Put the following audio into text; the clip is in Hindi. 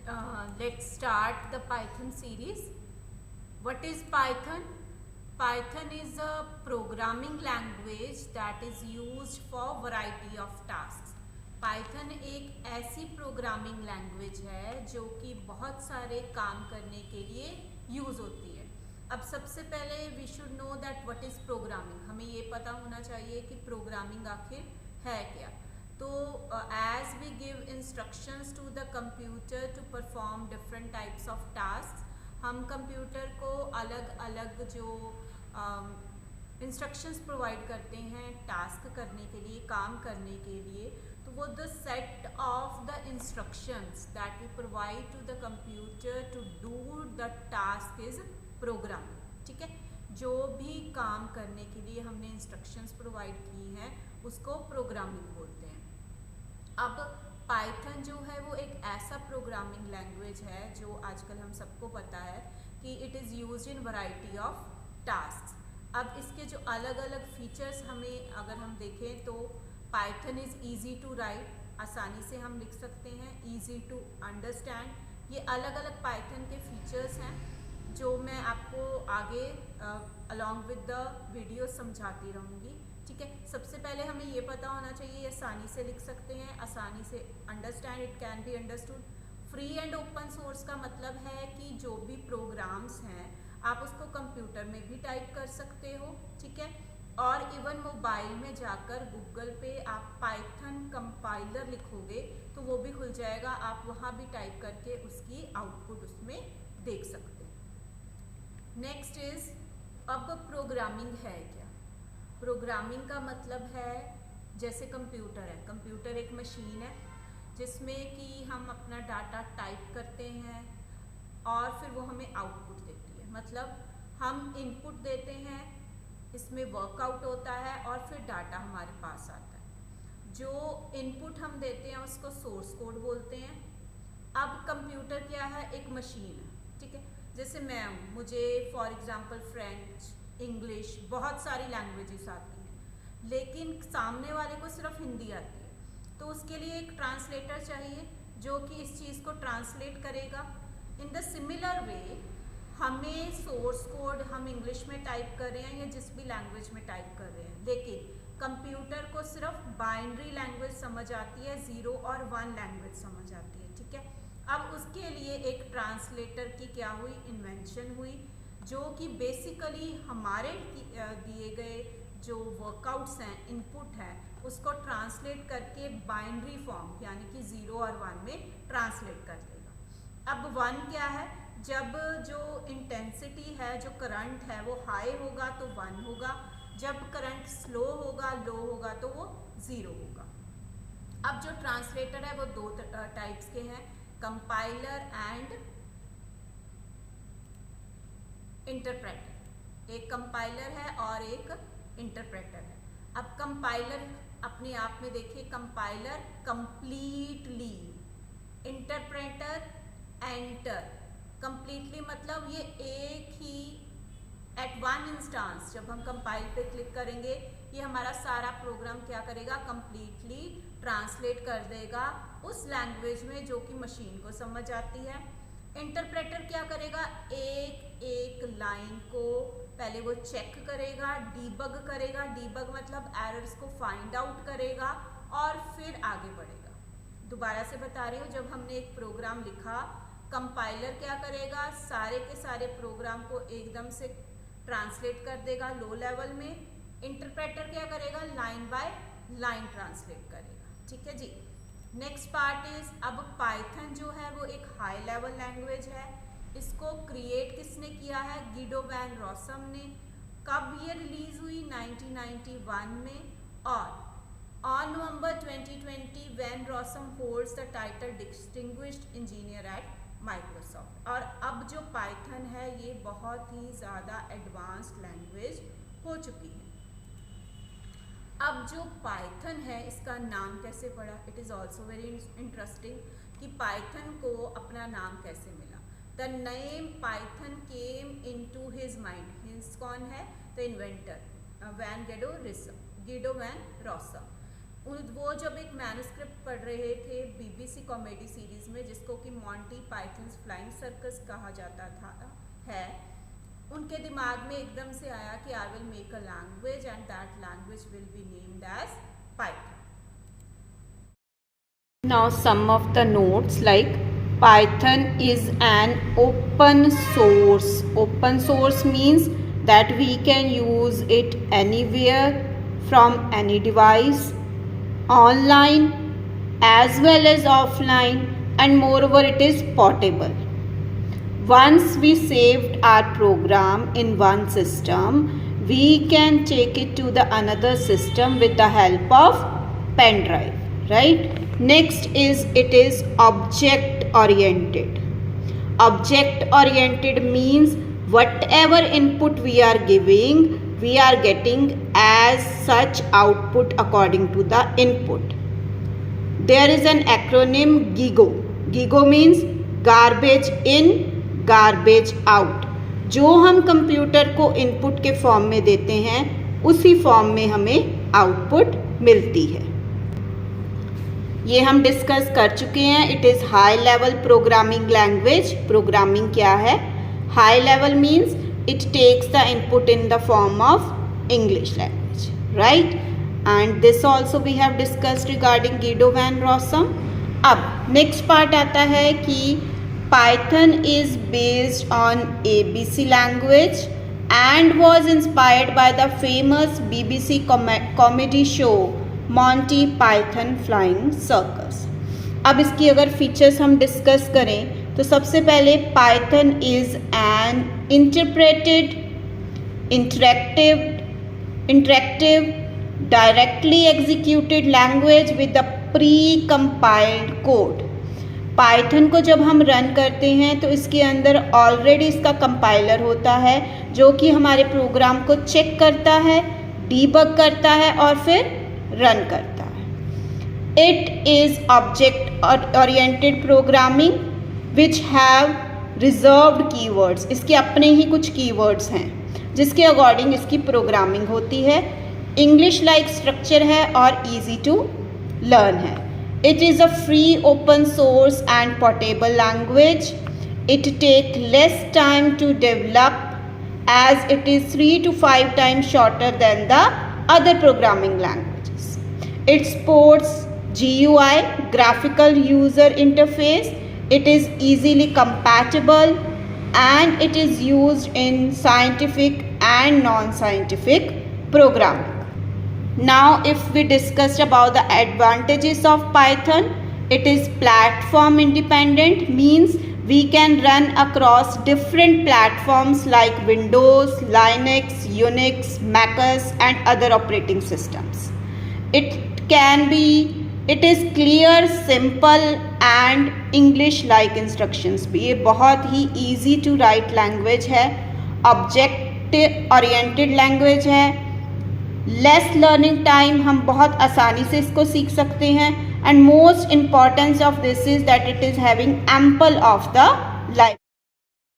Let's start the Python series. What is Python? Python is a programming language that is used for variety of tasks. Python एक ऐसी प्रोग्रामिंग लैंग्वेज है जो कि बहुत सारे काम करने के लिए यूज़ होती है। अब सबसे पहले we should know that what is programming. हमें ये पता होना चाहिए कि प्रोग्रामिंग आखिर है क्या। तो as we give instructions to the computer to perform different types of tasks, हम कंप्यूटर को अलग अलग जो इंस्ट्रक्शंस प्रोवाइड करते हैं टास्क करने के लिए, काम करने के लिए, तो वो the set of the instructions that we provide to the computer to do the task is programming. ठीक है, जो भी काम करने के लिए हमने इंस्ट्रक्शंस प्रोवाइड की हैं उसको प्रोग्रामिंग बोलते हैं। अब पाइथन जो है वो एक ऐसा प्रोग्रामिंग लैंग्वेज है जो आजकल हम सबको पता है कि it is used in variety of tasks. अब इसके जो अलग अलग फीचर्स हमें अगर हम देखें तो Python is easy to write, आसानी से हम लिख सकते हैं, ईजी टू अंडरस्टैंड। ये अलग अलग पाइथन के फीचर्स हैं जो मैं आपको आगे अलॉन्ग विद द वीडियो समझाती रहूँगी। ठीक है, सबसे पहले हमें ये पता होना चाहिए ये आसानी से लिख सकते हैं, आसानी से understand, it can be understood. Free and open source का मतलब है कि जो भी प्रोग्राम्स हैं आप उसको कंप्यूटर में भी टाइप कर सकते हो। ठीक है, और इवन मोबाइल में जाकर गूगल पे आप पाइथन कंपाइलर लिखोगे तो वो भी खुल जाएगा, आप वहाँ भी टाइप करके उसकी आउटपुट उसमें देख सकते हैं। नेक्स्ट इज, अब प्रोग्रामिंग है क्या? प्रोग्रामिंग का मतलब है जैसे कंप्यूटर है, कंप्यूटर एक मशीन है जिसमें कि हम अपना डाटा टाइप करते हैं और फिर वो हमें आउटपुट देती है। मतलब हम इनपुट देते हैं, इसमें वर्कआउट होता है और फिर डाटा हमारे पास आता है। जो इनपुट हम देते हैं उसको सोर्स कोड बोलते हैं। अब कंप्यूटर क्या है? एक मशीन है। ठीक है, जैसे मैं हूँ, मुझे फॉर एग्जांपल फ्रेंच, इंग्लिश, बहुत सारी लैंग्वेजेस आती हैं, लेकिन सामने वाले को सिर्फ हिंदी आती है, तो उसके लिए एक ट्रांसलेटर चाहिए जो कि इस चीज़ को ट्रांसलेट करेगा। इन द सिमिलर वे हमें सोर्स कोड हम इंग्लिश में टाइप कर रहे हैं या जिस भी लैंग्वेज में टाइप कर रहे हैं, लेकिन कंप्यूटर को सिर्फ बाइनरी लैंग्वेज समझ आती है, 0 और 1 लैंग्वेज समझ आती है। ठीक है, अब उसके लिए एक ट्रांसलेटर की क्या हुई? इन्वेंशन हुई, जो कि बेसिकली हमारे दिए गए जो वर्कआउट्स हैं, इनपुट है, उसको ट्रांसलेट करके बाइनरी फॉर्म यानी कि 0 और 1 में ट्रांसलेट कर देगा। अब 1 क्या है? जब जो इंटेंसिटी है, जो करंट है वो हाई होगा तो 1 होगा, जब करंट स्लो होगा, लो होगा तो वो 0 होगा। अब जो ट्रांसलेटर है वो दो टाइप्स के हैं, कंपाइलर एंड इंटरप्रेटर। एक कंपाइलर है और एक इंटरप्रेटर है। अब कंपाइलर अपने आप में देखिए, compiler completely, interpreter enter. Completely मतलब ये एक ही एट वन इंस्टांस, जब हम कंपाइल पे क्लिक करेंगे ये हमारा सारा प्रोग्राम क्या करेगा? कंप्लीटली ट्रांसलेट कर देगा उस लैंग्वेज में जो कि मशीन को समझ आती है। इंटरप्रेटर क्या करेगा? एक एक लाइन को पहले वो चेक करेगा, डीबग करेगा, डीबग मतलब एरर्स को फाइंड आउट करेगा और फिर आगे बढ़ेगा। दोबारा से बता रही हूँ, जब हमने एक प्रोग्राम लिखा, कंपाइलर क्या करेगा? सारे के सारे प्रोग्राम को एकदम से ट्रांसलेट कर देगा लो लेवल में। इंटरप्रेटर क्या करेगा? लाइन बाय लाइन ट्रांसलेट करेगा। ठीक है जी। नेक्स्ट पार्ट इज, अब पाइथन जो है वो एक हाई लेवल लैंग्वेज है। इसको क्रिएट किसने किया है? गिडो वैन रॉसम ने। कब ये रिलीज हुई? 1991 में। और on November 2020 van Rossum holds the title distinguished engineer at Microsoft. और अब जो पाइथन है ये बहुत ही ज़्यादा एडवांस्ड लैंग्वेज हो चुकी है। अब जो पाइथन है इसका नाम कैसे पड़ा? It is also very interesting कि पाइथन को अपना नाम कैसे मिला। The name Python came into his mind. His कौन है? The inventor, Guido van Rossum. वो जब एक मैन्युस्क्रिप्ट पढ़ रहे थे BBC कॉमेडी सीरीज में जिसको कि मॉन्टी पाइथन्स फ्लाइंग सर्कस कहा जाता था है, उनके दिमाग में एकदम से आया कि I will make a language and that language will be named as Python. Now some of the notes, like Python is an open source. Open source means that we can use it anywhere from any device, online as well as offline, and moreover it is portable. Once we saved our program in one system, we can take it to the another system with the help of pen drive, right? Next is it is object oriented. Object oriented means whatever input we are giving, we are getting as such output according to the input. There is an acronym GIGO. GIGO means garbage in, garbage out. जो हम कंप्यूटर को इनपुट के फॉर्म में देते हैं उसी फॉर्म में हमें आउटपुट मिलती है. ये हम डिस्कस कर चुके हैं. It is high level programming language. Programming क्या है? High level means it takes the input in the form of English language, right? And this also we have discussed regarding Guido van Rossum. अब नेक्स्ट पार्ट आता है कि Python is based on ABC language and was inspired by the famous BBC comedy show Monty Python Flying Circus. अब इसकी अगर फीचर्स हम डिस्कस करें तो सबसे पहले Python is an interactive directly executed language with a pre-compiled code. Python को जब हम रन करते हैं तो इसके अंदर ऑलरेडी इसका कंपाइलर होता है जो कि हमारे प्रोग्राम को चेक करता है, डीबग करता है और फिर रन करता है. It is object oriented programming which have reserved keywords. इसके अपने ही कुछ कीवर्ड्स हैं जिसके अकॉर्डिंग इसकी प्रोग्रामिंग होती है. इंग्लिश लाइक स्ट्रक्चर है और ईजी टू लर्न है. It is a free, open source and portable language. It takes less time to develop as it is 3 to 5 times shorter than the other programming languages. It supports GUI, graphical user interface. It is easily compatible and it is used in scientific and non-scientific programming. Now if we discussed about the advantages of Python, it is platform independent, means we can run across different platforms like Windows, Linux, Unix, MacOS and other operating systems. It is clear, simple and English like instructions भी. ये बहुत ही easy to write language है, object oriented language है, लेस लर्निंग टाइम, हम बहुत आसानी से इसको सीख सकते हैं. And most importance of this is that it is having ample of the life.